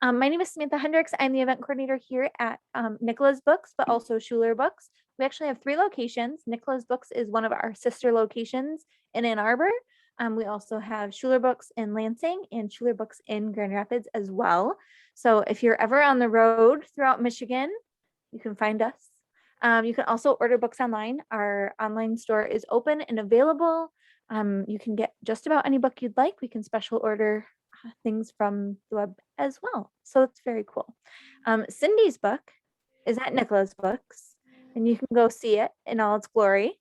My name is Samantha Hendricks. I'm the event coordinator here at Nicola's Books, but also Schuler Books. We actually have 3 locations. Nicola's Books is one of our sister locations in Ann Arbor. We also have Schuler Books in Lansing and Schuler Books in Grand Rapids as well. So if you're ever on the road throughout Michigan, you can find us. You can also order books online. Our online store is open and available. You can get just about any book you'd like. We can special order things from the web as well. So it's very cool. Cindy's book is at Nicola's Books, and you can go see it in all its glory.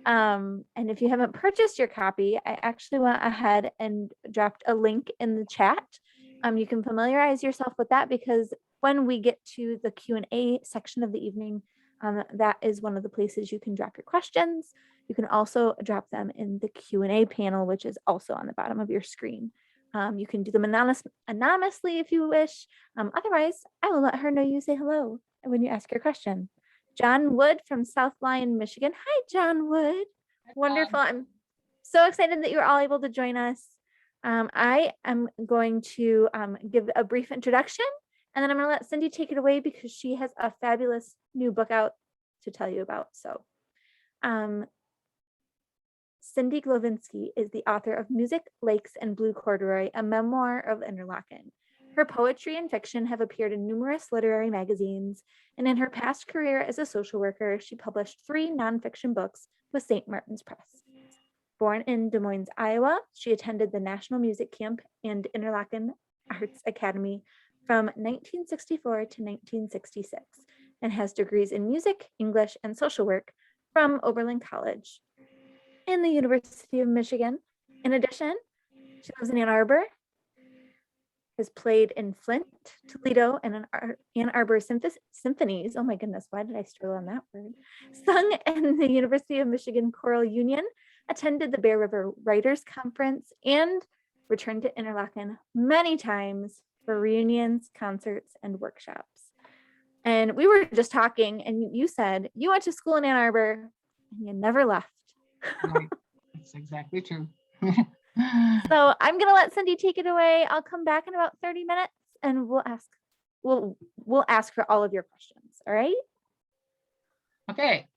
And if you haven't purchased your copy, I actually went ahead and dropped a link in the chat. You can familiarize yourself with that because when we get to the Q&A section of the evening, that is one of the places you can drop your questions. You can also drop them in the Q&A panel, which is also on the bottom of your screen. You can do them anonymously if you wish. Otherwise, I will let her know you say hello when you ask your question. John Wood from South Lyon, Michigan. Hi, John Wood. Wonderful. I'm so excited that you're all able to join us. I am going to give a brief introduction, and then I'm going to let Cindy take it away because she has a fabulous new book out to tell you about. So Cindy Glovinsky is the author of Music, Lakes, and Blue Corduroy, a memoir of Interlochen. Her poetry and fiction have appeared in numerous literary magazines, and in her past career as a social worker, she published 3 nonfiction books with St. Martin's Press. Born in Des Moines, Iowa, she attended the National Music Camp and Interlochen Arts Academy from 1964 to 1966, and has degrees in music, English, and social work from Oberlin College and the University of Michigan. In addition, she lives in Ann Arbor, has played in Flint, Toledo, and Ann Arbor symphonies. Oh my goodness, why did I struggle on that word? Sung in the University of Michigan Choral Union, attended the Bear River Writers Conference, and returned to Interlochen many times for reunions, concerts, and workshops. And we were just talking, and you said you went to school in Ann Arbor and you never left. Right. That's exactly true. So I'm gonna let Cindy take it away. I'll come back in about 30 minutes and we'll ask her all of your questions. All right. Okay.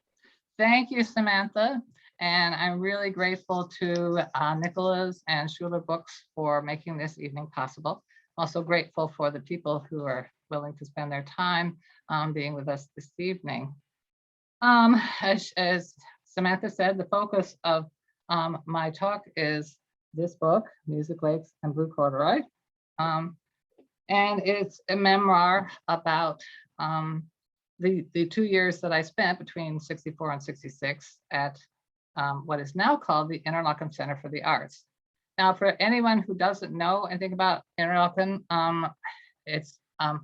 Thank you, Samantha. And I'm really grateful to Nicola's and Schuler Books for making this evening possible. Also grateful for the people who are willing to spend their time being with us this evening. As Samantha said, the focus of my talk is this book, Music, Lakes, and Blue Corduroy. And it's a memoir about the 2 years that I spent between 64 and 66 at what is now called the Interlochen Center for the Arts. Now, for anyone who doesn't know anything about Interlochen, it's a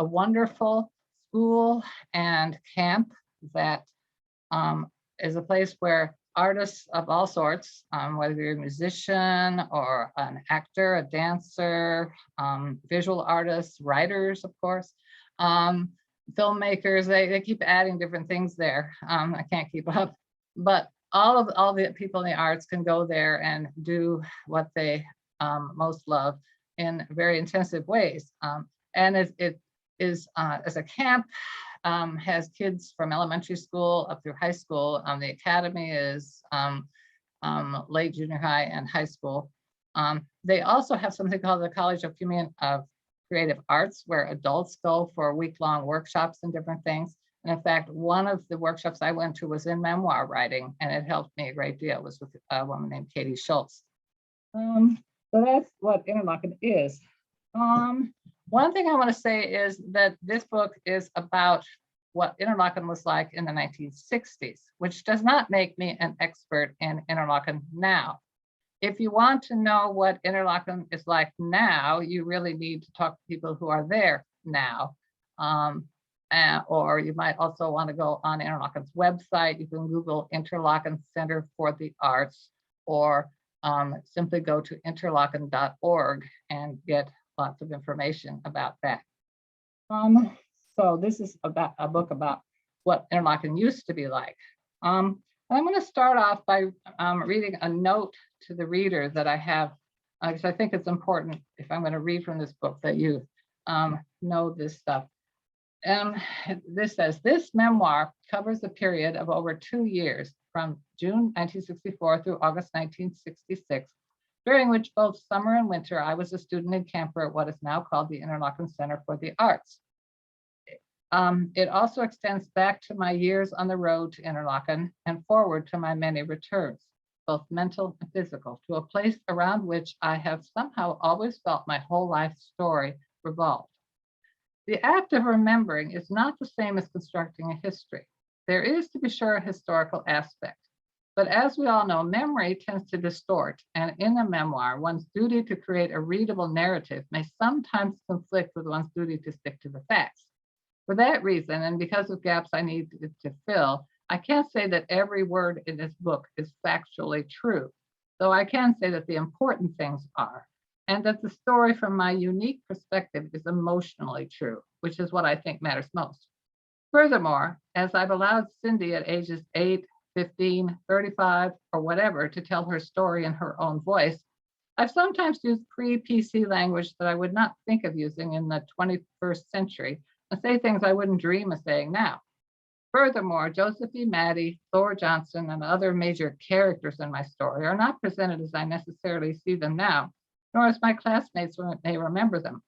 wonderful school and camp that is a place where artists of all sorts, whether you're a musician or an actor, a dancer, visual artists, writers, of course, filmmakers, they keep adding different things there. I can't keep up, but all the people in the arts can go there and do what they most love in very intensive ways. And it is as a camp, has kids from elementary school up through high school. The academy is late junior high and high school. They also have something called the College of Creative Arts, where adults go for week-long workshops and different things. And in fact, one of the workshops I went to was in memoir writing, and it helped me a great deal. It was with a woman named Katie Schultz. So that's what Interlochen is. One thing I want to say is that this book is about what Interlochen was like in the 1960s, which does not make me an expert in Interlochen now. If you want to know what Interlochen is like now, you really need to talk to people who are there now. Or you might also want to go on Interlochen's website. You can Google Interlochen Center for the Arts, or simply go to interlochen.org and get lots of information about that. So this is about a book about what Interlochen used to be like. And I'm going to start off by reading a note to the reader that I have, because I think it's important if I'm going to read from this book that you know this stuff. This says, this memoir covers a period of over 2 years, from June 1964 through August 1966, during which both summer and winter I was a student and camper at what is now called the Interlochen Center for the Arts. It also extends back to my years on the road to Interlochen and forward to my many returns, both mental and physical, to a place around which I have somehow always felt my whole life story revolved. The act of remembering is not the same as constructing a history. There is, to be sure, a historical aspect. But as we all know, memory tends to distort, and in a memoir, one's duty to create a readable narrative may sometimes conflict with one's duty to stick to the facts. For that reason, and because of gaps I need to fill, I can't say that every word in this book is factually true, though I can say that the important things are, and that the story from my unique perspective is emotionally true, which is what I think matters most. Furthermore, as I've allowed Cindy at ages 8, 15, 35, or whatever to tell her story in her own voice, I've sometimes used pre-PC language that I would not think of using in the 21st century and say things I wouldn't dream of saying now. Furthermore, Joseph E. Maddie, Thor Johnson, and other major characters in my story are not presented as I necessarily see them now, nor as my classmates may remember them,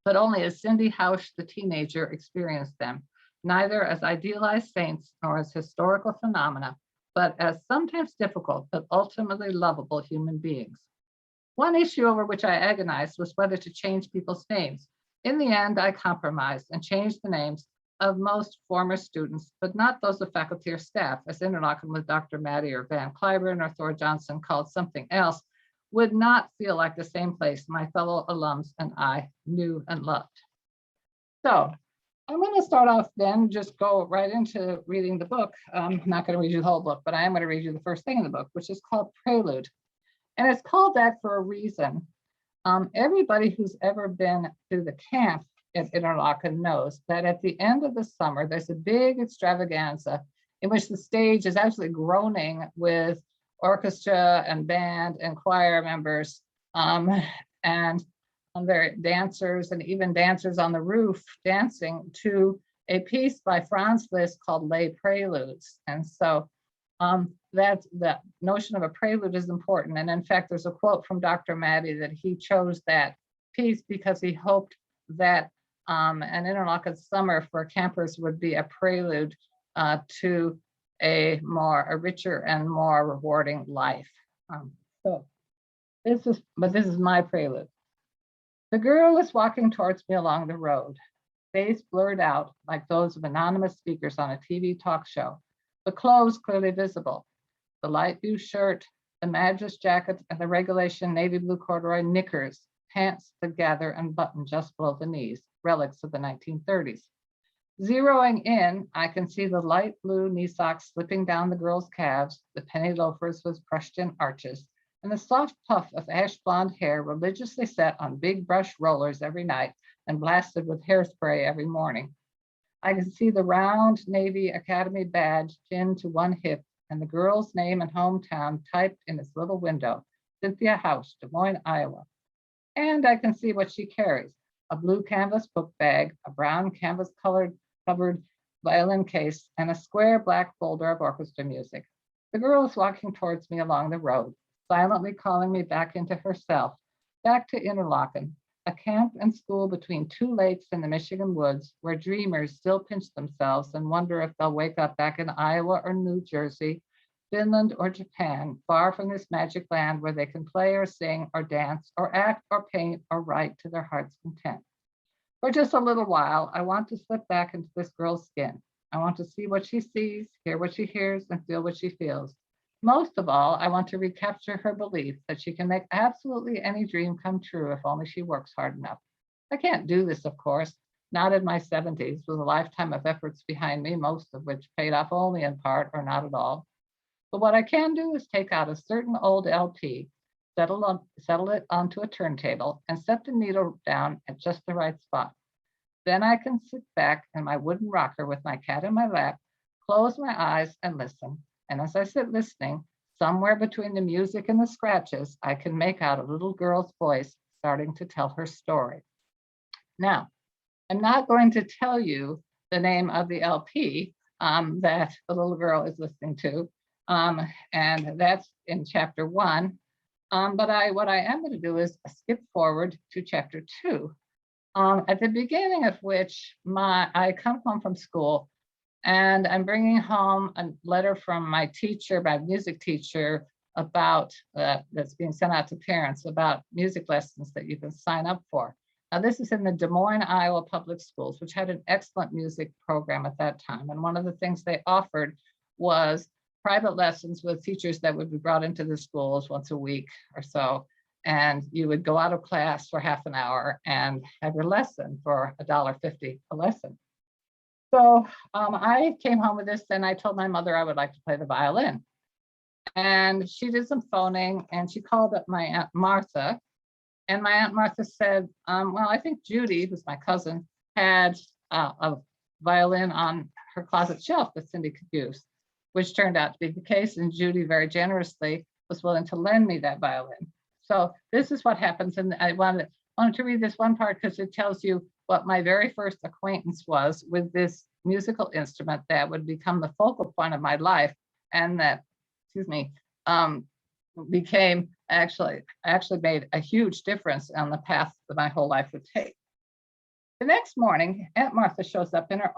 but only as Cindy Hausch, the teenager, experienced them, neither as idealized saints nor as historical phenomena, but as sometimes difficult but ultimately lovable human beings. One issue over which I agonized was whether to change people's names. In the end, I compromised and changed the names of most former students, but not those of faculty or staff, as Interlochen with Dr. Maddie or Van Cliburn or Thor Johnson called something else would not feel like the same place my fellow alums and I knew and loved. So I'm going to start off then, just go right into reading the book. I'm not going to read you the whole book, but I am going to read you the first thing in the book, which is called Prelude. And it's called that for a reason. Everybody who's ever been to the camp at Interlochen knows that at the end of the summer, there's a big extravaganza in which the stage is absolutely groaning with orchestra and band and choir members, and there are dancers and even dancers on the roof dancing to a piece by Franz Liszt called Les Preludes. And so that's the notion of a prelude is important. And in fact, there's a quote from Dr. Maddie that he chose that piece because he hoped that an Interlochen summer for campers would be a prelude to a richer and more rewarding life. This is my prelude. The girl is walking towards me along the road, face blurred out like those of anonymous speakers on a TV talk show, the clothes clearly visible, the light blue shirt, the Madras jacket, and the regulation navy blue corduroy knickers, pants that gather and button just below the knees, relics of the 1930s. Zeroing in, I can see the light blue knee socks slipping down the girl's calves, the penny loafers with crushed in arches, and the soft puff of ash blonde hair religiously set on big brush rollers every night and blasted with hairspray every morning. I can see the round Navy Academy badge pinned to one hip and the girl's name and hometown typed in its little window, Cynthia House, Des Moines, Iowa. And I can see what she carries, a blue canvas book bag, a brown canvas covered violin case, and a square black folder of orchestra music. The girl is walking towards me along the road, silently calling me back into herself, back to Interlochen, a camp and school between two lakes in the Michigan woods where dreamers still pinch themselves and wonder if they'll wake up back in Iowa or New Jersey, Finland or Japan, far from this magic land where they can play or sing or dance or act or paint or write to their heart's content. For just a little while, I want to slip back into this girl's skin. I want to see what she sees, hear what she hears, and feel what she feels. Most of all, I want to recapture her belief that she can make absolutely any dream come true if only she works hard enough. I can't do this, of course, not in my 70s with a lifetime of efforts behind me, most of which paid off only in part or not at all. But what I can do is take out a certain old LP, settle it onto a turntable, and set the needle down at just the right spot. Then I can sit back in my wooden rocker with my cat in my lap, close my eyes and listen. And as I sit listening, somewhere between the music and the scratches, I can make out a little girl's voice starting to tell her story. Now, I'm not going to tell you the name of the LP that the little girl is listening to, and that's in chapter 1. But what I am going to do is skip forward to chapter 2, at the beginning of which I come home from school, and I'm bringing home a letter from my teacher, my music teacher, about that's being sent out to parents about music lessons that you can sign up for. Now, this is in the Des Moines, Iowa Public Schools, which had an excellent music program at that time. And one of the things they offered was private lessons with teachers that would be brought into the schools once a week or so. And you would go out of class for half an hour and have your lesson for $1.50 a lesson. So I came home with this and I told my mother I would like to play the violin. And she did some phoning and she called up my Aunt Martha. And my Aunt Martha said, well, I think Judy, who's my cousin, had a violin on her closet shelf that Cindy could use, which turned out to be the case. And Judy very generously was willing to lend me that violin. So this is what happens. And I wanted to read this one part because it tells you what my very first acquaintance was with this musical instrument that would become the focal point of my life. And that, became actually made a huge difference on the path that my whole life would take. The next morning, Aunt Martha shows up in her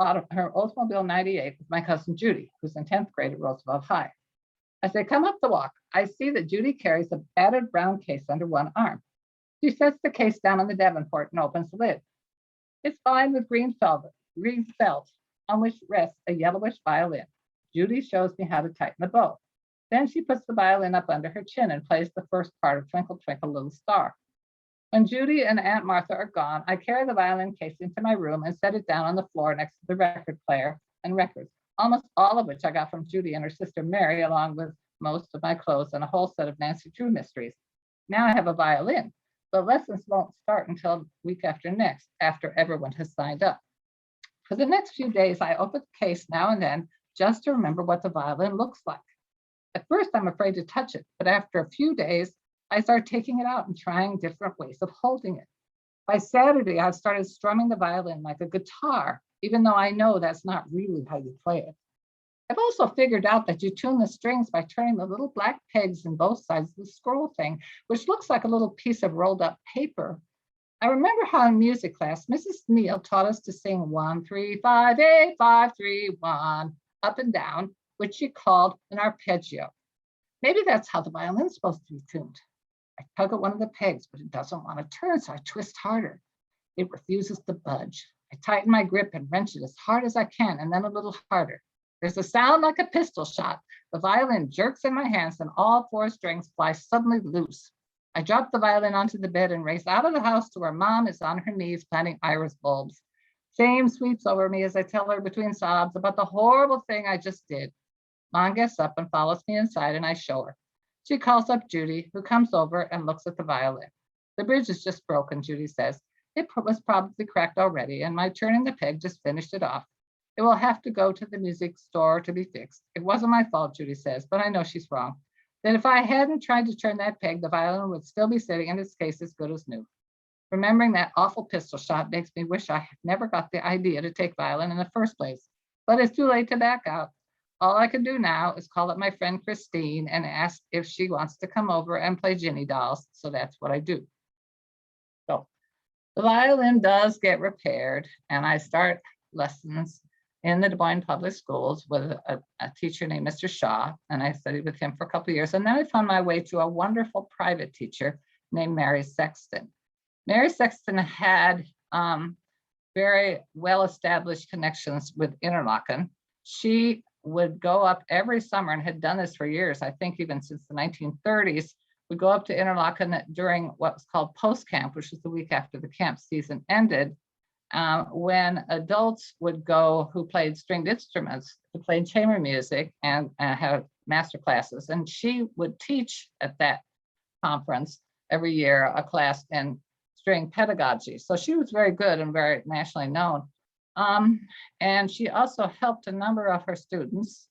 Oldsmobile 98 with my cousin Judy, who's in 10th grade at Roosevelt High. As they come up the walk, I see that Judy carries a battered brown case under one arm. She sets the case down on the Davenport and opens the lid. It's lined with green felt, on which rests a yellowish violin. Judy shows me how to tighten the bow. Then she puts the violin up under her chin and plays the first part of Twinkle, Twinkle, Little Star. When Judy and Aunt Martha are gone, I carry the violin case into my room and set it down on the floor next to the record player and records, almost all of which I got from Judy and her sister Mary, along with most of my clothes and a whole set of Nancy Drew mysteries. Now I have a violin, but lessons won't start until week after next, after everyone has signed up. For the next few days, I open the case now and then just to remember what the violin looks like. At first, I'm afraid to touch it, but after a few days, I start taking it out and trying different ways of holding it. By Saturday, I've started strumming the violin like a guitar, even though I know that's not really how you play it. I've also figured out that you tune the strings by turning the little black pegs in both sides of the scroll thing, which looks like a little piece of rolled up paper. I remember how in music class, Mrs. Neal taught us to sing 1, 3, 5, 8, 5, 3, 1, up and down, which she called an arpeggio. Maybe that's how the violin's supposed to be tuned. I tug at one of the pegs, but it doesn't want to turn, so I twist harder. It refuses to budge. I tighten my grip and wrench it as hard as I can, and then a little harder. There's a sound like a pistol shot. The violin jerks in my hands, and all 4 strings fly suddenly loose. I drop the violin onto the bed and race out of the house to where Mom is on her knees planting iris bulbs. Shame sweeps over me as I tell her between sobs about the horrible thing I just did. Mom gets up and follows me inside, and I show her. She calls up Judy, who comes over and looks at the violin. The bridge is just broken, Judy says. It was probably cracked already, and my turning the peg just finished it off. It will have to go to the music store to be fixed. It wasn't my fault, Judy says, but I know she's wrong. That if I hadn't tried to turn that peg, the violin would still be sitting in its case as good as new. Remembering that awful pistol shot makes me wish I never got the idea to take violin in the first place, but it's too late to back out. All I can do now is call up my friend Christine and ask if she wants to come over and play Ginny dolls. So that's what I do. So the violin does get repaired, and I start lessons in the Des Moines Public Schools with a teacher named Mr. Shaw, and I studied with him for a couple of years. And then I found my way to a wonderful private teacher named Mary Sexton. Mary Sexton had very well-established connections with Interlochen. She would go up every summer and had done this for years, I think even since the 1930s, would go up to Interlochen during what was called post-camp, which was the week after the camp season ended, when adults would go who played stringed instruments, who played chamber music and have master classes. And she would teach at that conference every year a class in string pedagogy. So she was very good and very nationally known. And she also helped a number of her students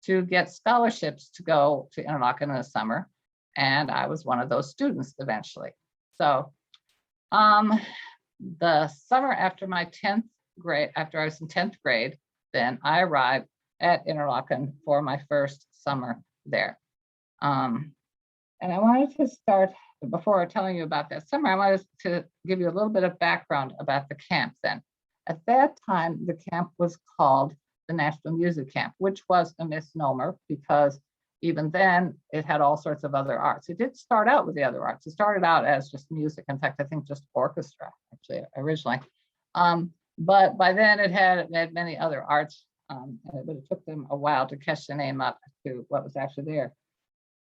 to get scholarships to go to Interlochen in the summer. And I was one of those students eventually. So the summer after my 10th grade, after I was in 10th grade, then I arrived at Interlochen for my first summer there. And I wanted to start, before telling you about that summer, I wanted to give you a little bit of background about the camp then. At that time, the camp was called the National Music Camp, which was a misnomer because even then it had all sorts of other arts. It did start out with the other arts. It started out as just music. In fact, I think just orchestra actually originally. But by then it had many other arts, but it took them a while to catch the name up to what was actually there.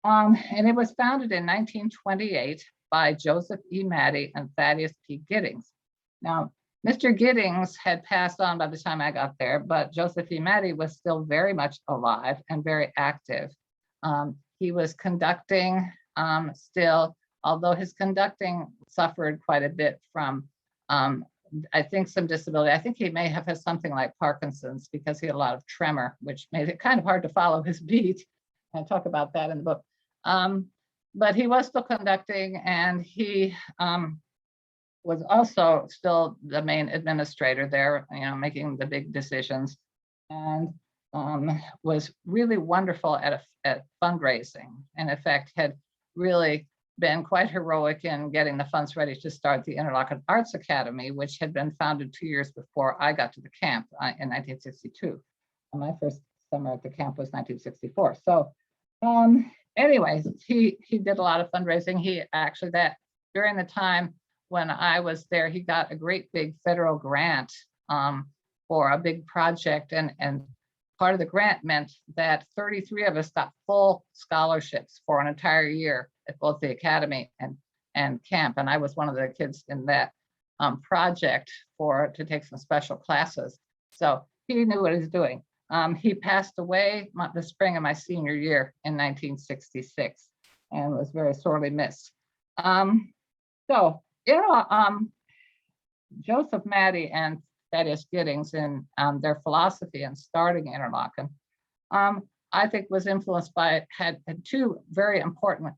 And it was founded in 1928 by Joseph E. Maddie and Thaddeus P. Giddings. Now, Mr. Giddings had passed on by the time I got there, but Joseph E. Maddie was still very much alive and very active. He was conducting still, although his conducting suffered quite a bit from, I think, some disability. I think he may have had something like Parkinson's because he had a lot of tremor, which made it kind of hard to follow his beat. I talk about that in the book. But he was still conducting, and he was also still the main administrator there, making the big decisions, and was really wonderful at fundraising, and in fact had really been quite heroic in getting the funds ready to start the Interlochen Arts Academy, which had been founded 2 years before I got to the camp in 1962. And my first summer at the camp was 1964. So anyways, he did a lot of fundraising. He actually, that during the time when I was there, he got a great big federal grant for a big project, and part of the grant meant that 33 of us got full scholarships for an entire year at both the academy and camp. And I was one of the kids in that project to take some special classes. So he knew what he was doing. He passed away the spring of my senior year in 1966 and was very sorely missed. Joseph Maddie and Thaddeus Giddings in their philosophy in starting Interlochen, I think was influenced by, had two very important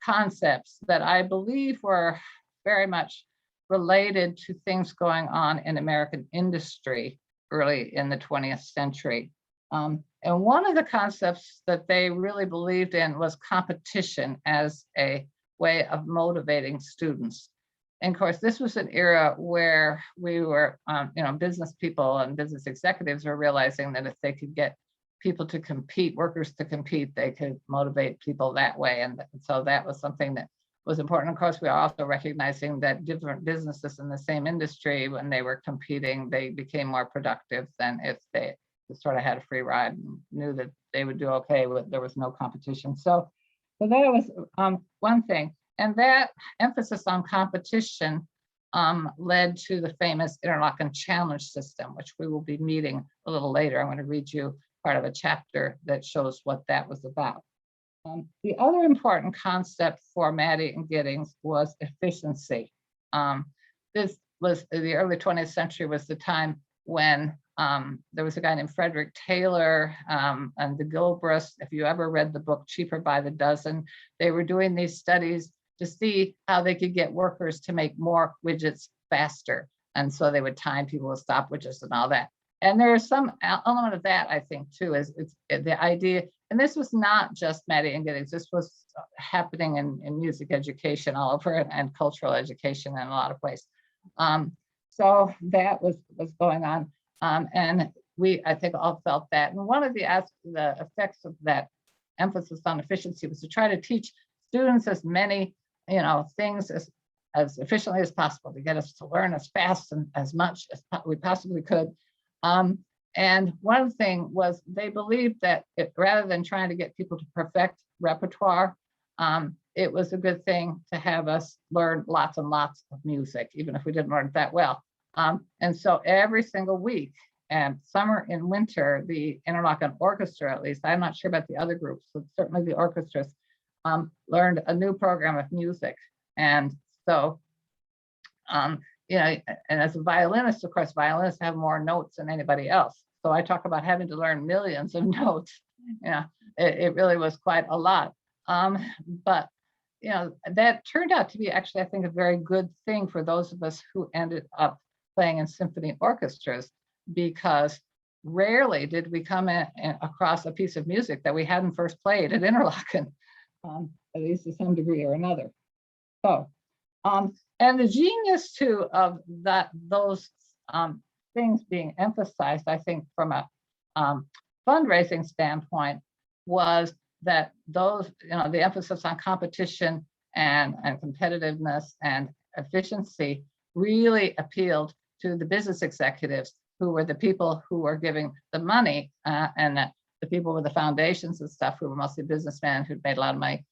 concepts that I believe were very much related to things going on in American industry early in the 20th century. And one of the concepts that they really believed in was competition as a way of motivating students. And of course, this was an era where we were, business people and business executives were realizing that if they could get people to compete, workers to compete, they could motivate people that way. And so that was something that was important. Of course, we are also recognizing that different businesses in the same industry, when they were competing, they became more productive than if they sort of had a free ride and knew that they would do okay with, there was no competition. So that was one thing. And that emphasis on competition led to the famous Interlochen Challenge system, which we will be meeting a little later. I'm going to read you part of a chapter that shows what that was about. The other important concept for Maddie and Giddings was efficiency. This was the early 20th century, was the time when there was a guy named Frederick Taylor and the Gilbreths. If you ever read the book Cheaper by the Dozen, they were doing these studies to see how they could get workers to make more widgets faster. And so they would time people with stopwatches and all that. And there is some element of that, I think, too, is it's the idea, and this was not just Maddie and Giddings, this was happening in music education all over, and cultural education in a lot of ways. So that was going on. And we, I think, all felt that. And one of the effects of that emphasis on efficiency was to try to teach students as many, things as efficiently as possible, to get us to learn as fast and as much as we possibly could. And one thing was they believed that rather than trying to get people to perfect repertoire, it was a good thing to have us learn lots and lots of music, even if we didn't learn it that well. And so every single week, and summer and winter, the Interlochen Orchestra, at least, I'm not sure about the other groups, but certainly the orchestras, learned a new program of music. And so, and as a violinist, of course, violinists have more notes than anybody else. So I talk about having to learn millions of notes. It really was quite a lot. But that turned out to be actually, I think, a very good thing for those of us who ended up playing in symphony orchestras, because rarely did we come across a piece of music that we hadn't first played at Interlochen, at least to some degree or another. So, and the genius too of those things being emphasized, I think, from a fundraising standpoint, was that those, the emphasis on competition and competitiveness and efficiency really appealed to the business executives, who were the people who were giving the money, and the people with the foundations and stuff, who were mostly businessmen who'd made a lot of money.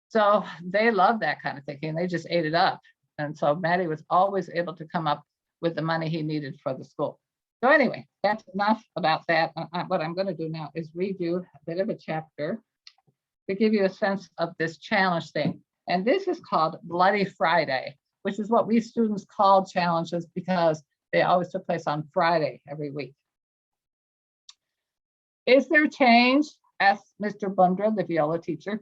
So they loved that kind of thinking. They just ate it up. And so Matty was always able to come up with the money he needed for the school. So anyway, that's enough about that. What I'm going to do now is read you a bit of a chapter to give you a sense of this challenge thing. And this is called Bloody Friday, which is what we students call challenges because they always took place on Friday every week. Is there change? Asked Mr. Bundra, the viola teacher.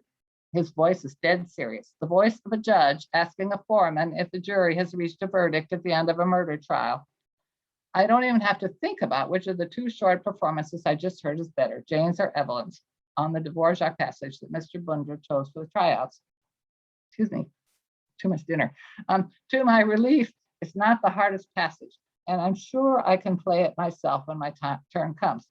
His voice is dead serious, the voice of a judge asking a foreman if the jury has reached a verdict at the end of a murder trial. I don't even have to think about which of the two short performances I just heard is better, Jane's or Evelyn's, on the Dvorak passage that Mr. Bundra chose for the tryouts. Excuse me, too much dinner. To my relief, it's not the hardest passage, and I'm sure I can play it myself when my turn comes.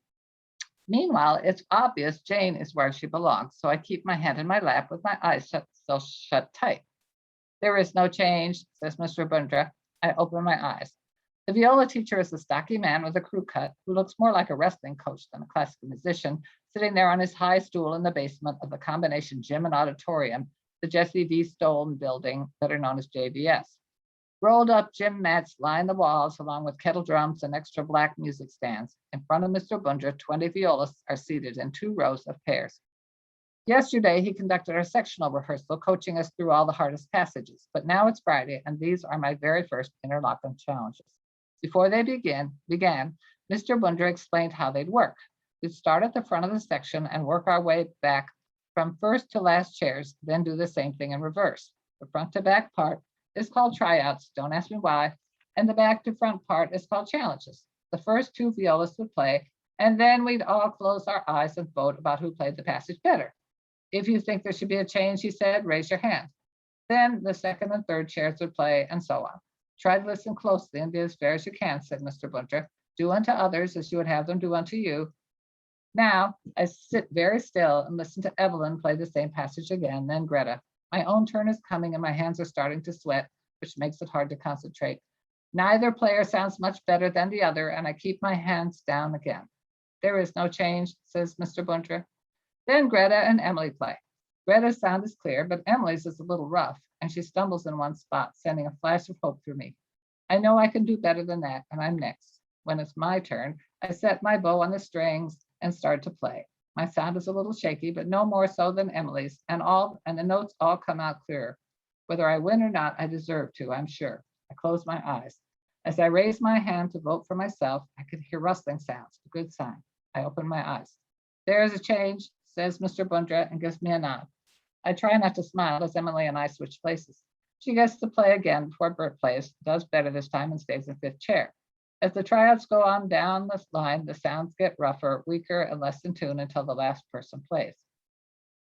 Meanwhile, it's obvious Jane is where she belongs, so I keep my hand in my lap with my eyes shut tight. There is no change, says Mr. Bundra. I open my eyes. The viola teacher is a stocky man with a crew cut who looks more like a wrestling coach than a classical musician, sitting there on his high stool in the basement of the combination gym and auditorium, the Jesse V. Stone building, better known as JVS. Rolled up gym mats line the walls along with kettle drums and extra black music stands. In front of Mr. Bundra, 20 violists are seated in 2 rows of pairs. Yesterday, he conducted our sectional rehearsal, coaching us through all the hardest passages. But now it's Friday, and these are my very first Interlochen challenges. Before they began, Mr. Bundra explained how they'd work. We'd start at the front of the section and work our way back from first to last chairs, then do the same thing in reverse. The front to back part is called tryouts, don't ask me why, and the back to front part is called challenges. The first 2 violists would play, and then we'd all close our eyes and vote about who played the passage better. If you think there should be a change, he said, raise your hand. Then the second and third chairs would play, and so on. Try to listen closely and be as fair as you can, said Mr. Bundra. Do unto others as you would have them do unto you. Now, I sit very still and listen to Evelyn play the same passage again, then Greta. My own turn is coming and my hands are starting to sweat, which makes it hard to concentrate. Neither player sounds much better than the other, and I keep my hands down again. There is no change, says Mr. Bundra. Then Greta and Emily play. Greta's sound is clear, but Emily's is a little rough, and she stumbles in one spot, sending a flash of hope through me. I know I can do better than that, and I'm next. When it's my turn, I set my bow on the strings and start to play. My sound is a little shaky, but no more so than Emily's, and the notes all come out clearer. Whether I win or not, I deserve to, I'm sure. I close my eyes. As I raise my hand to vote for myself, I could hear rustling sounds, a good sign. I open my eyes. There is a change, says Mr. Bundra, and gives me a nod. I try not to smile as Emily and I switch places. She gets to play again before Bert plays, does better this time and stays in 5th chair. As the tryouts go on down the line, the sounds get rougher, weaker, and less in tune until the last person plays.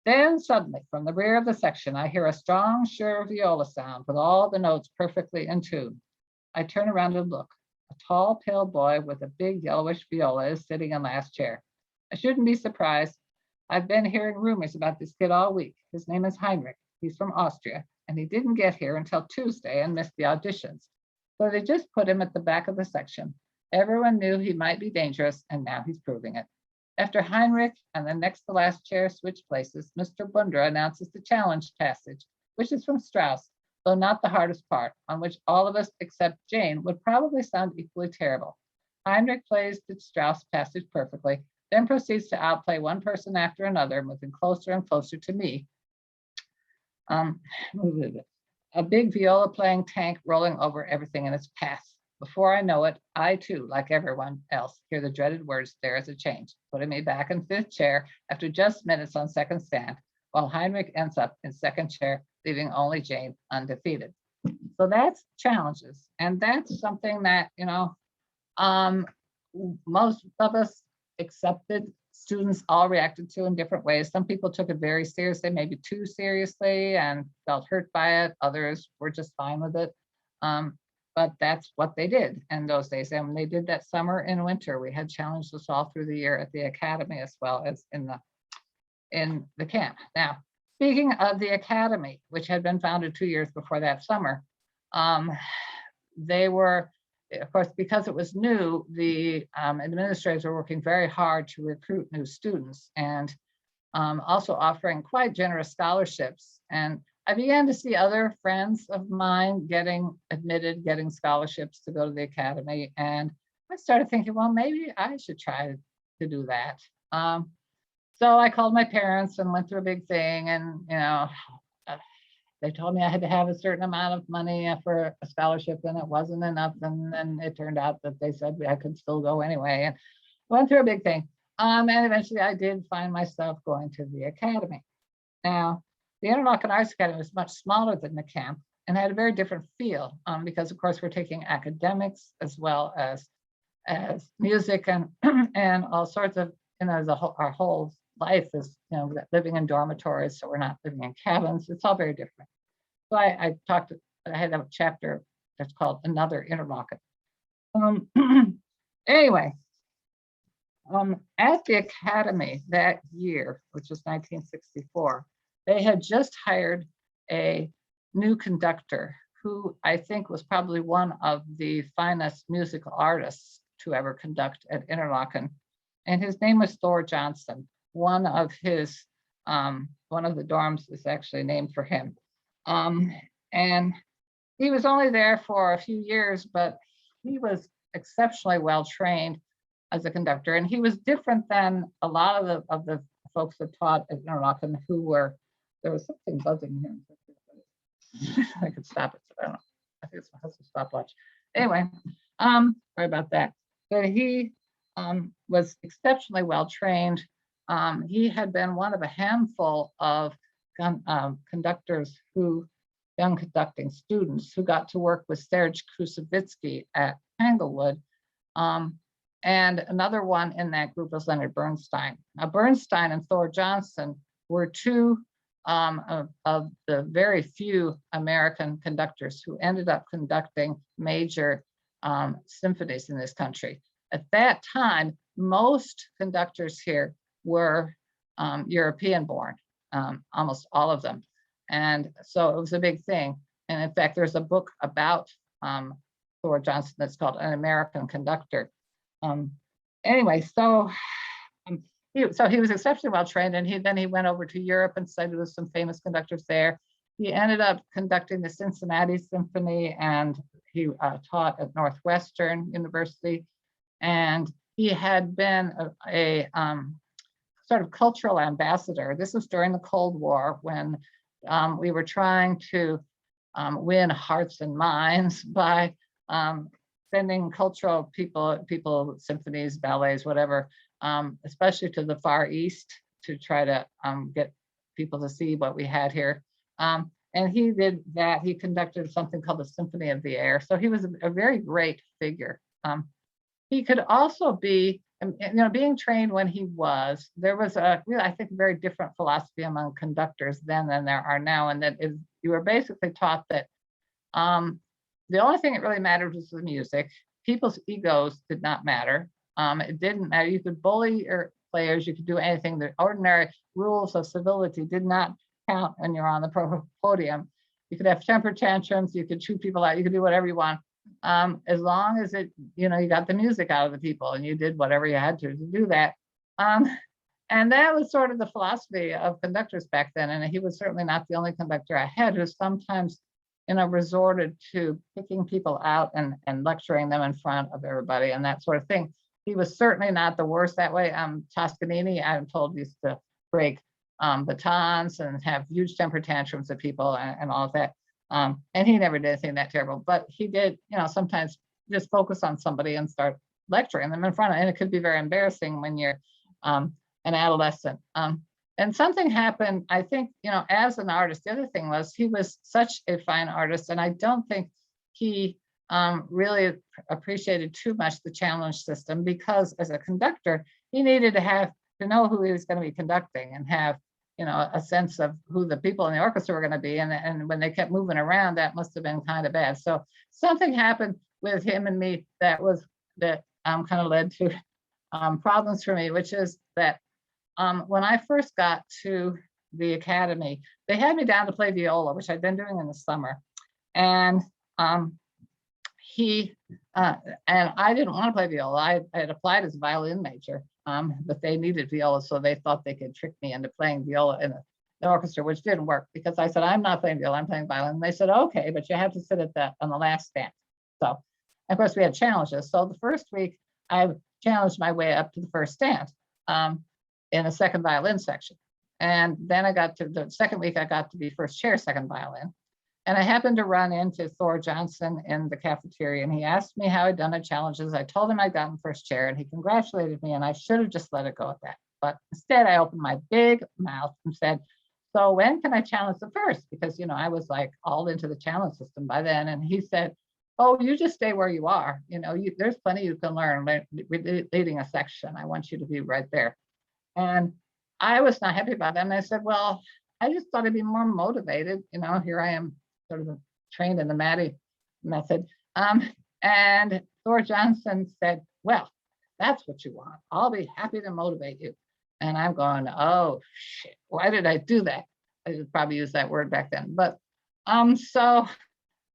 Then suddenly, from the rear of the section, I hear a strong, sure viola sound with all the notes perfectly in tune. I turn around and look. A tall, pale boy with a big yellowish viola is sitting in last chair. I shouldn't be surprised. I've been hearing rumors about this kid all week. His name is Heinrich. He's from Austria, and he didn't get here until Tuesday and missed the auditions. So they just put him at the back of the section. Everyone knew he might be dangerous, and now he's proving it. After Heinrich and the next to last chair switch places, Mr. Bundra announces the challenge passage, which is from Strauss, though not the hardest part, on which all of us except Jane would probably sound equally terrible. Heinrich plays the Strauss passage perfectly, then proceeds to outplay one person after another, moving closer and closer to me. A big viola playing tank rolling over everything in its path. Before I know it, I too, like everyone else, hear the dreaded words, there is a change, putting me back in 5th chair after just minutes on second stand, while Heinrich ends up in second chair, leaving only Jane undefeated. So that's challenges. And that's something that, most of us accepted. Students all reacted to in different ways. Some people took it very seriously, maybe too seriously, and felt hurt by it. Others were just fine with it. But that's what they did in those days. And when they did that summer and winter, we had challenges all through the year at the academy as well as in the camp. Now, speaking of the academy, which had been founded 2 years before that summer, they were, of course, because it was new, the administrators were working very hard to recruit new students and also offering quite generous scholarships. And I began to see other friends of mine getting admitted, getting scholarships to go to the academy. And I started thinking, well, maybe I should try to do that. So I called my parents and went through a big thing. And, they told me I had to have a certain amount of money for a scholarship, and it wasn't enough. And then it turned out that they said I could still go anyway, and went through a big thing. And eventually I did find myself going to the academy. Now, the Interlochen Arts Academy was much smaller than the camp and had a very different feel because, of course, we're taking academics as well as music and and all sorts of, our whole life is, living in dormitories, so we're not living in cabins. It's all very different. So I had a chapter that's called Another Interlochen. Anyway, at the academy that year, which was 1964, they had just hired a new conductor who I think was probably one of the finest musical artists to ever conduct at Interlochen. And his name was Thor Johnson. One of the dorms is actually named for him. And he was only there for a few years, but he was exceptionally well trained as a conductor. And he was different than a lot of the folks that taught at Interlochen who were, there was something buzzing here. I could stop it, but I don't know. I think it's my husband's stopwatch. Anyway, sorry about that. But he was exceptionally well trained. He had been one of a handful of conductors young conducting students who got to work with Serge Koussevitzky at Tanglewood. And another one in that group was Leonard Bernstein. Now, Bernstein and Thor Johnson were two of the very few American conductors who ended up conducting major symphonies in this country. At that time, most conductors here were European born, almost all of them. And so it was a big thing. And in fact, there's a book about Thor Johnson that's called An American Conductor. Anyway, so he was exceptionally well trained, and then he went over to Europe and studied with some famous conductors there. He ended up conducting the Cincinnati Symphony, and he taught at Northwestern University. And he had been a sort of cultural ambassador. This was during the Cold War when we were trying to win hearts and minds by sending cultural people, symphonies, ballets, whatever, especially to the Far East to try to get people to see what we had here. And he did that. He conducted something called the Symphony of the Air. So he was a very great figure. He could also be, being trained when he was, there was I think, a very different philosophy among conductors then than there are now. And that is, you were basically taught that the only thing that really mattered was the music. People's egos did not matter. It didn't matter. You could bully your players. You could do anything. The ordinary rules of civility did not count when you're on the podium. You could have temper tantrums. You could shoot people out. You could do whatever you want. As long as you got the music out of the people and you did whatever you had to do that. And that was sort of the philosophy of conductors back then. And he was certainly not the only conductor I had who sometimes, resorted to picking people out and lecturing them in front of everybody and that sort of thing. He was certainly not the worst that way. Toscanini, I'm told, used to break batons and have huge temper tantrums at people and all of that. And he never did anything that terrible, but he did, sometimes just focus on somebody and start lecturing them in front of, and it could be very embarrassing when you're an adolescent. And something happened, I think, as an artist, the other thing was he was such a fine artist, and I don't think he really appreciated too much the challenge system, because as a conductor, he needed to know who he was going to be conducting and have, a sense of who the people in the orchestra were going to be. And when they kept moving around, that must have been kind of bad. So something happened with him and me that kind of led to problems for me, which is that when I first got to the academy, they had me down to play viola, which I'd been doing in the summer. And I didn't want to play viola. I had applied as a violin major, but they needed viola, so they thought they could trick me into playing viola in the orchestra, which didn't work, because I said, I'm not playing viola, I'm playing violin. And they said, okay, but you have to sit on the last stand. So, of course, we had challenges. So the first week, I challenged my way up to the first stand in a second violin section. And then I got to the second week, I got to be first chair, second violin. And I happened to run into Thor Johnson in the cafeteria, and he asked me how I'd done the challenges. I told him I'd gotten first chair, and he congratulated me, and I should have just let it go at that. But instead, I opened my big mouth and said, so when can I challenge the first? Because, I was like all into the challenge system by then. And he said, oh, you just stay where you are. There's plenty you can learn leading a section. I want you to be right there. And I was not happy about that. And I said, well, I just thought I'd be more motivated. Here I am, sort of trained in the Maddie method. And Thor Johnson said, well, that's what you want. I'll be happy to motivate you. And I'm going, oh, shit, why did I do that? I should probably use that word back then. But so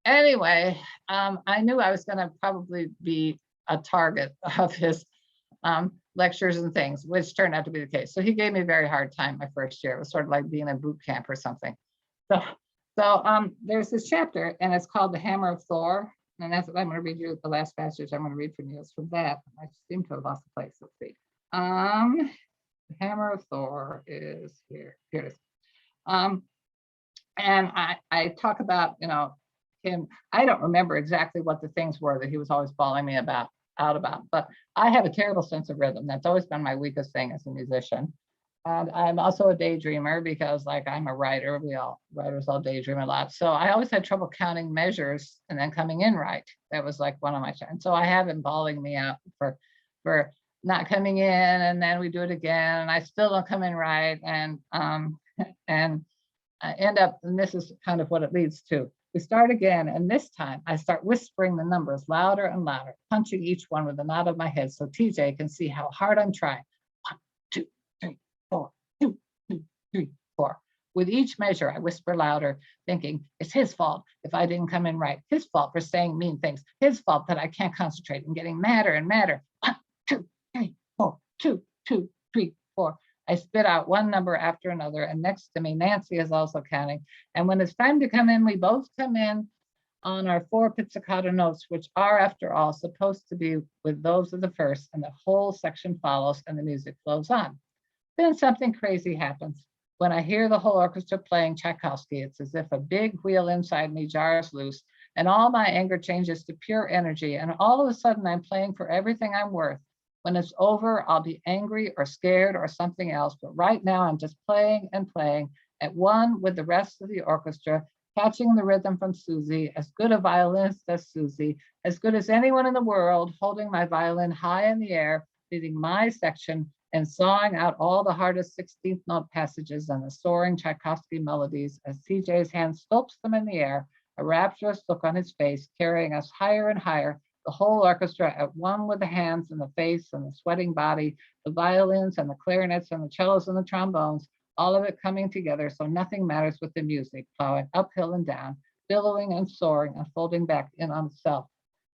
anyway, I knew I was going to probably be a target of his lectures and things, which turned out to be the case. So he gave me a very hard time my first year. It was sort of like being in boot camp or something. So there's this chapter, and it's called The Hammer of Thor. And that's what I'm going to read you. The last passage I'm going to read from you is from that. I seem to have lost the place. Let's see. The Hammer of Thor is here. Here it is. And I talk about, him. I don't remember exactly what the things were that he was always bawling me out about, but I have a terrible sense of rhythm. That's always been my weakest thing as a musician. And I'm also a daydreamer, because I'm a writer. Writers all daydream a lot. So I always had trouble counting measures and then coming in right. That was like one of my challenges. So I have him bawling me out for not coming in, and then we do it again, and I still don't come in right. And I end up, and this is kind of what it leads to. We start again, and this time I start whispering the numbers louder and louder, punching each one with the nod of my head so TJ can see how hard I'm trying. 1, 2, 3, 4, 2, 2, 3, 4. With each measure, I whisper louder, thinking it's his fault if I didn't come in right, his fault for saying mean things, his fault that I can't concentrate, and getting madder and madder. 1, 2, 3, 4, 2, 2, 3, 4. I spit out one number after another, and next to me, Nancy is also counting. And when it's time to come in, we both come in on our 4 pizzicato notes, which are, after all, supposed to be with those of the first, and the whole section follows and the music flows on. Then something crazy happens. When I hear the whole orchestra playing Tchaikovsky, it's as if a big wheel inside me jars loose, and all my anger changes to pure energy, and all of a sudden I'm playing for everything I'm worth. When it's over, I'll be angry or scared or something else. But right now, I'm just playing and playing at one with the rest of the orchestra, catching the rhythm from Susie, as good a violinist as Susie, as good as anyone in the world, holding my violin high in the air, leading my section and sawing out all the hardest 16th note passages and the soaring Tchaikovsky melodies as TJ's hand sculpts them in the air, a rapturous look on his face, carrying us higher and higher, the whole orchestra at one with the hands and the face and the sweating body, the violins and the clarinets and the cellos and the trombones, all of it coming together so nothing matters with the music, plowing uphill and down, billowing and soaring and folding back in on itself.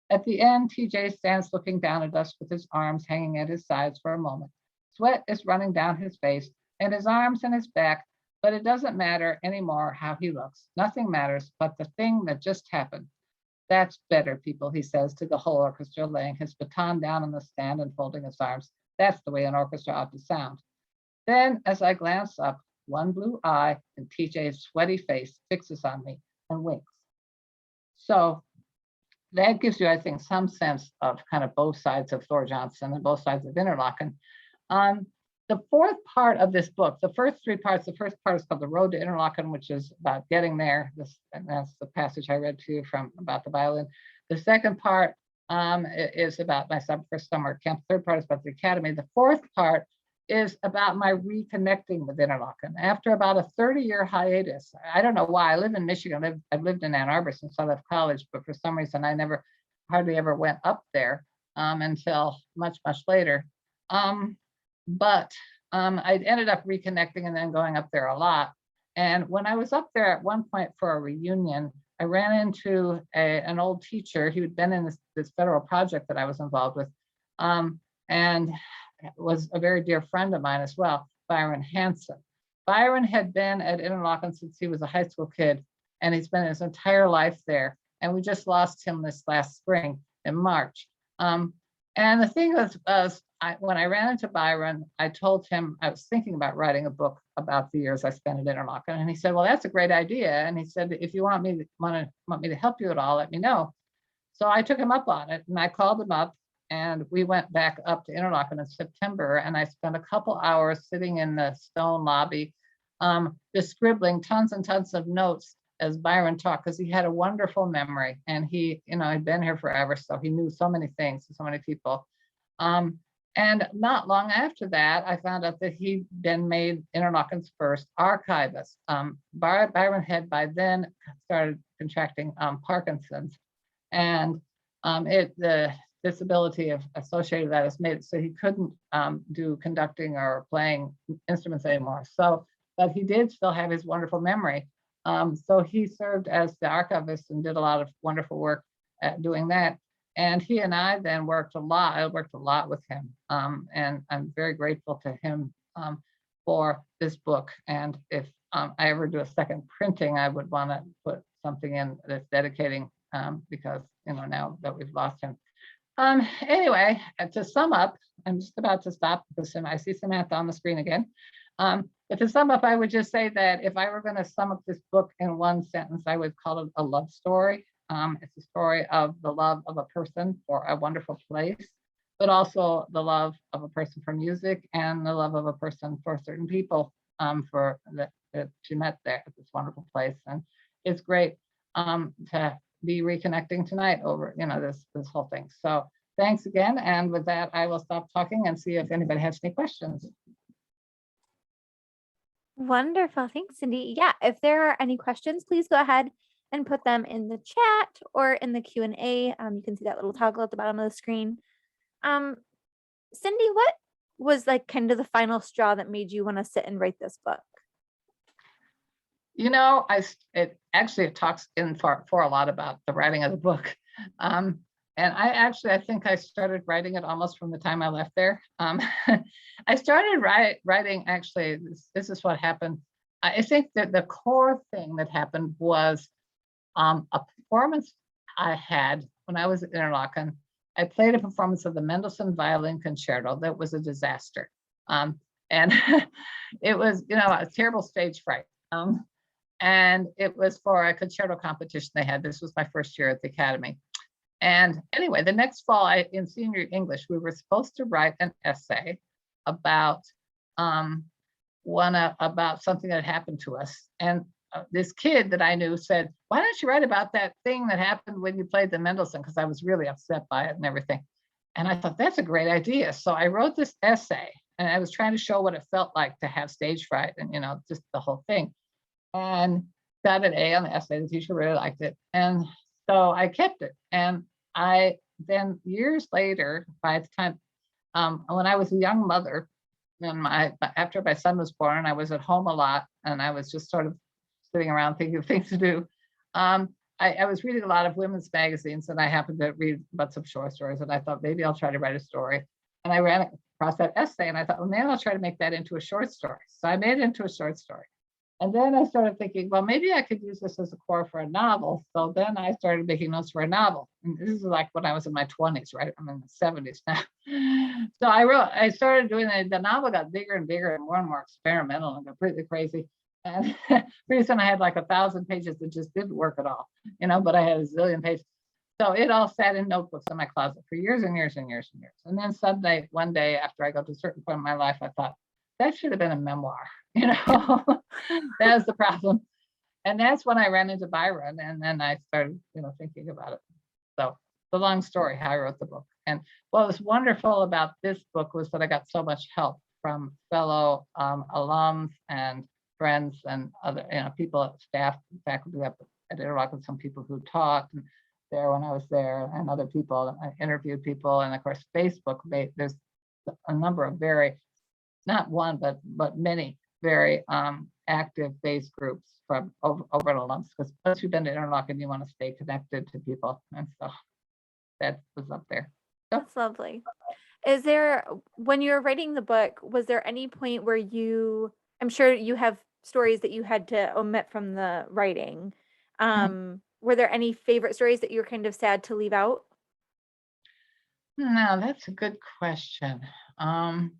At the end, TJ stands looking down at us with his arms hanging at his sides for a moment. Sweat is running down his face and his arms and his back, but it doesn't matter anymore how he looks. Nothing matters but the thing that just happened. That's better, people, he says to the whole orchestra, laying his baton down on the stand and folding his arms. That's the way an orchestra ought to sound. Then, as I glance up, one blue eye in TJ's sweaty face fixes on me and winks. So that gives you, I think, some sense of kind of both sides of Thor Johnson and both sides of Interlochen. the fourth part of this book, the first three parts, the first part is called The Road to Interlochen, which is about getting there. And that's the passage I read to you from about the violin. The second part is about my first summer camp. The third part is about the academy. The fourth part is about my reconnecting with Interlochen. After about a 30-year hiatus, I don't know why. I live in Michigan. I've lived in Ann Arbor since I left college, but for some reason I hardly ever went up there until much later. But I ended up reconnecting and then going up there a lot. And when I was up there at one point for a reunion, I ran into an old teacher. He had been in this federal project that I was involved with, and was a very dear friend of mine as well, Byron Hanson. Byron had been at Interlochen since he was a high school kid, and he's been his entire life there. And we just lost him this last spring in March. And the thing was when I ran into Byron, I told him I was thinking about writing a book about the years I spent at Interlochen. And he said, well, that's a great idea. And he said, if you want me to help you at all, let me know. So I took him up on it, and I called him up, and we went back up to Interlochen in September. And I spent a couple hours sitting in the stone lobby, just scribbling tons and tons of notes as Byron talked, because he had a wonderful memory, and he, had been here forever, so he knew so many things, so many people. And not long after that, I found out that he'd been made Interlochen's first archivist. Byron had by then started contracting Parkinson's, and the disability associated with that has made it so he couldn't do conducting or playing instruments anymore. So, but he did still have his wonderful memory. So he served as the archivist and did a lot of wonderful work at doing that. And he and I then worked a lot. I worked a lot with him, and I'm very grateful to him for this book. And if I ever do a second printing, I would want to put something in that's dedicating, because now that we've lost him. Anyway, to sum up, I'm just about to stop because I see Samantha on the screen again. But to sum up, I would just say that if I were going to sum up this book in one sentence, I would call it a love story. It's a story of the love of a person for a wonderful place, but also the love of a person for music and the love of a person for certain people for that she met there at this wonderful place. And it's great to be reconnecting tonight over this whole thing. So thanks again. And with that, I will stop talking and see if anybody has any questions. Wonderful. Thanks, Cindy. Yeah, if there are any questions, please go ahead and put them in the chat or in the Q&A. You can see that little toggle at the bottom of the screen. Cindy, what was like kind of the final straw that made you want to sit and write this book? It talks in for a lot about the writing of the book. And I think I started writing it almost from the time I left there. I started writing, actually, this is what happened. I think that the core thing that happened was a performance I had when I was at Interlochen. I played a performance of the Mendelssohn Violin Concerto that was a disaster. And it was, a terrible stage fright. And it was for a concerto competition they had. This was my first year at the Academy. And anyway, the next fall in senior English, we were supposed to write an essay about about something that happened to us. And this kid that I knew said, why don't you write about that thing that happened when you played the Mendelssohn? Because I was really upset by it and everything. And I thought, that's a great idea. So I wrote this essay, and I was trying to show what it felt like to have stage fright and, just the whole thing. And got an A on the essay. The teacher really liked it. And so I kept it. And I then years later, by the time when I was a young mother, and after my son was born, I was at home a lot, and I was just sort of sitting around thinking of things to do. I was reading a lot of women's magazines, and I happened to read about some short stories, and I thought maybe I'll try to write a story. And I ran across that essay, and I thought, well, maybe I'll try to make that into a short story. So I made it into a short story. And then I started thinking, well, maybe I could use this as a core for a novel. So then I started making notes for a novel. And this is like when I was in my 20s, right? I'm in the 70s now. So I started doing it. The novel got bigger and bigger and more experimental and completely crazy. And pretty soon I had like 1,000 pages that just didn't work at all, but I had a zillion pages. So it all sat in notebooks in my closet for years and years and years and years. And then one day after I got to a certain point in my life, I thought, that should have been a memoir, you know. That was the problem. And that's when I ran into Byron, and then I started, thinking about it. So the long story, how I wrote the book. And what was wonderful about this book was that I got so much help from fellow alums and friends and other, people, staff, faculty at Interlochen, some people who taught there when I was there, and other people. I interviewed people, and of course, Facebook. There's a number of not one, but many very active base groups from over at alums, because once you've been to Interlochen, you want to stay connected to people, and so that was up there. So, That's lovely. Is there, when you were writing the book, was there any point where I'm sure you have stories that you had to omit from the writing. Were there any favorite stories that you were kind of sad to leave out? no, that's a good question. I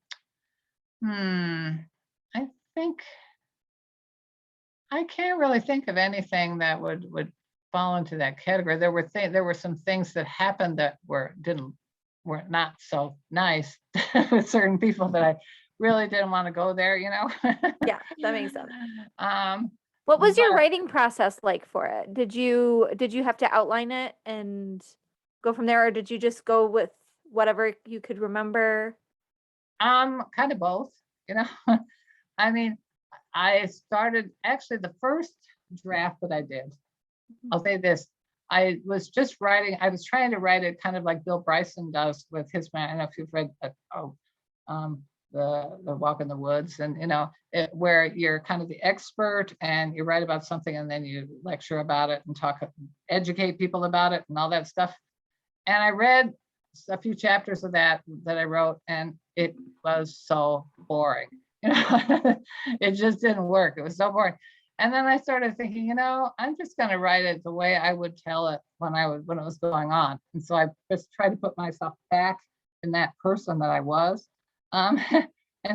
think I can't really think of anything that would fall into that category. There were some things that happened that were not so nice with certain people that I really didn't want to go there, Yeah, that makes sense. Um, What was your but- writing process like for it? Did you have to outline it and go from there, or did you just go with whatever you could remember? Kind of both, I mean, I started actually the first draft that I did. I'll say this. I was trying to write it kind of like Bill Bryson does with his man. I don't know if you've read the Walk in the Woods, and where you're kind of the expert and you write about something and then you lecture about it and educate people about it and all that stuff. And I read a few chapters of that I wrote, and it was so boring. It just didn't work. It was so boring. And then I started thinking, I'm just going to write it the way I would tell it when it was going on. And so I just tried to put myself back in that person that I was. And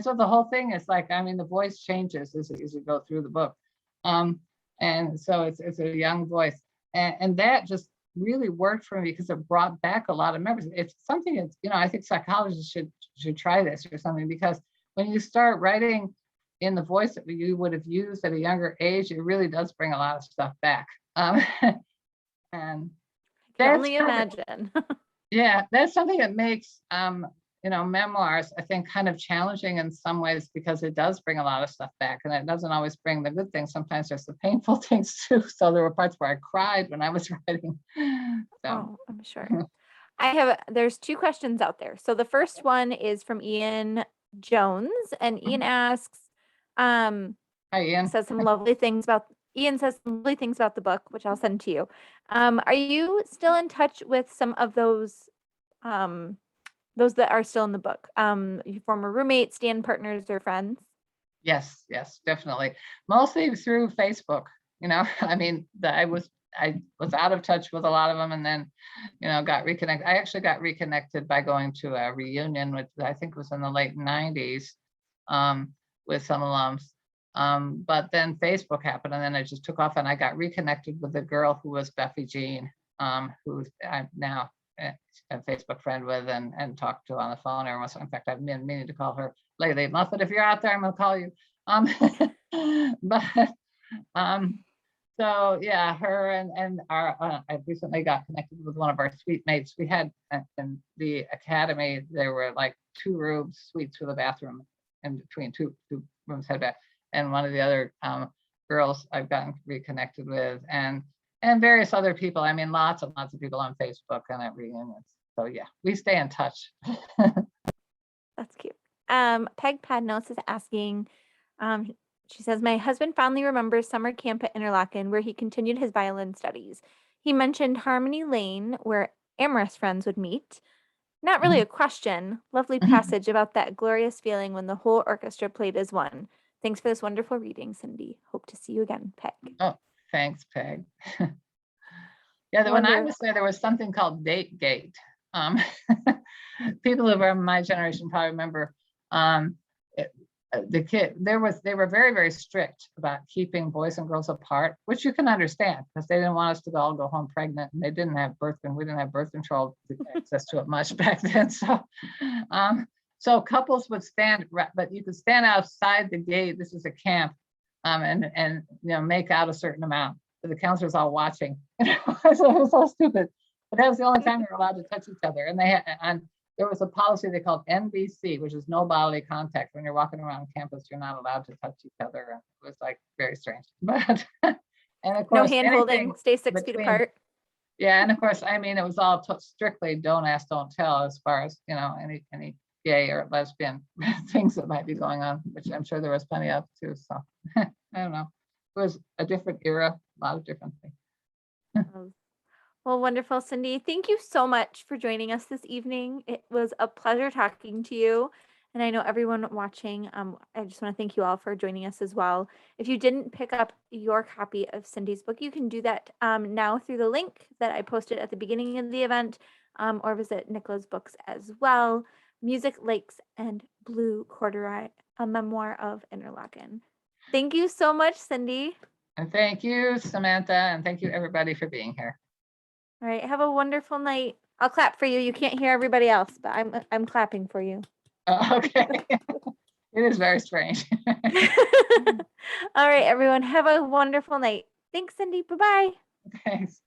so the whole thing is like, the voice changes as you go through the book. And so it's a young voice. And that just really worked for me because it brought back a lot of memories. It's something that's, I think psychologists should try this or something, because when you start writing in the voice that you would have used at a younger age, it really does bring a lot of stuff back. And I can only imagine. Yeah, that's something that makes memoirs, I think, kind of challenging in some ways, because it does bring a lot of stuff back, and it doesn't always bring the good things. Sometimes there's the painful things too. So there were parts where I cried when I was writing. So. Oh, I'm sure. There's two questions out there. So the first one is from Ian Jones, and Ian asks, Hi, Ian. says some lovely things about the book, which I'll send to you. Are you still in touch with some of those that are still in the book? Your former roommates, stand partners, or friends? Yes, definitely. Mostly through Facebook. I was out of touch with a lot of them, and then, got reconnected. I actually got reconnected by going to a reunion, which I think was in the late 90s, with some alums. But then Facebook happened, and then I just took off, and I got reconnected with a girl who was Buffy Jean, who I'm now a Facebook friend with and talk to on the phone every once in a while. In fact, I've been meaning to call her lately. Muffet, if you're out there, I'm gonna call you. So yeah, her and our I recently got connected with one of our suite mates. We had in the academy, there were like 2 rooms, suites with a bathroom in between, two rooms had a bath. And one of the other girls I've gotten reconnected with, and various other people. Lots and lots of people on Facebook and at reunions. So yeah, we stay in touch. That's cute. Peg Padnos is asking, she says, my husband fondly remembers summer camp at Interlochen, where he continued his violin studies. He mentioned Harmony Lane, where amorous friends would meet. Not really a question. Lovely passage about that glorious feeling when the whole orchestra played as one. Thanks for this wonderful reading, Cindy. Hope to see you again, Peg. Oh, thanks, Peg. Yeah, when I was there was something called Date Gate. People who are my generation probably remember they were very, very strict about keeping boys and girls apart, which you can understand, because they didn't want us to all go home pregnant, and they didn't have we didn't have birth control access to it much back then. So So couples would stand, but you could stand outside the gate. This is a camp, and make out a certain amount. So the counselors all watching. So it was so stupid. But that was the only time they were allowed to touch each other. And there was a policy they called NBC, which is no bodily contact. When you're walking around campus, you're not allowed to touch each other. And it was like very strange. But and of course, No hand holding, stay 6 feet apart. Yeah, and of course, I mean, it was all strictly don't ask, don't tell, as far as any gay or lesbian things that might be going on, which I'm sure there was plenty of too. So I don't know. It was a different era, a lot of different things. Well, wonderful, Cindy. Thank you so much for joining us this evening. It was a pleasure talking to you. And I know everyone watching, I just want to thank you all for joining us as well. If you didn't pick up your copy of Cindy's book, you can do that now through the link that I posted at the beginning of the event, or visit Nicola's books as well. Music, Lakes, and Blue Corduroy, a memoir of Interlochen. Thank you so much, Cindy. And thank you, Samantha, and thank you everybody for being here. All right, have a wonderful night. I'll clap for you. You can't hear everybody else, but I'm clapping for you. Okay. It is very strange. All right, everyone, have a wonderful night. Thanks, Cindy. Bye-bye. Thanks.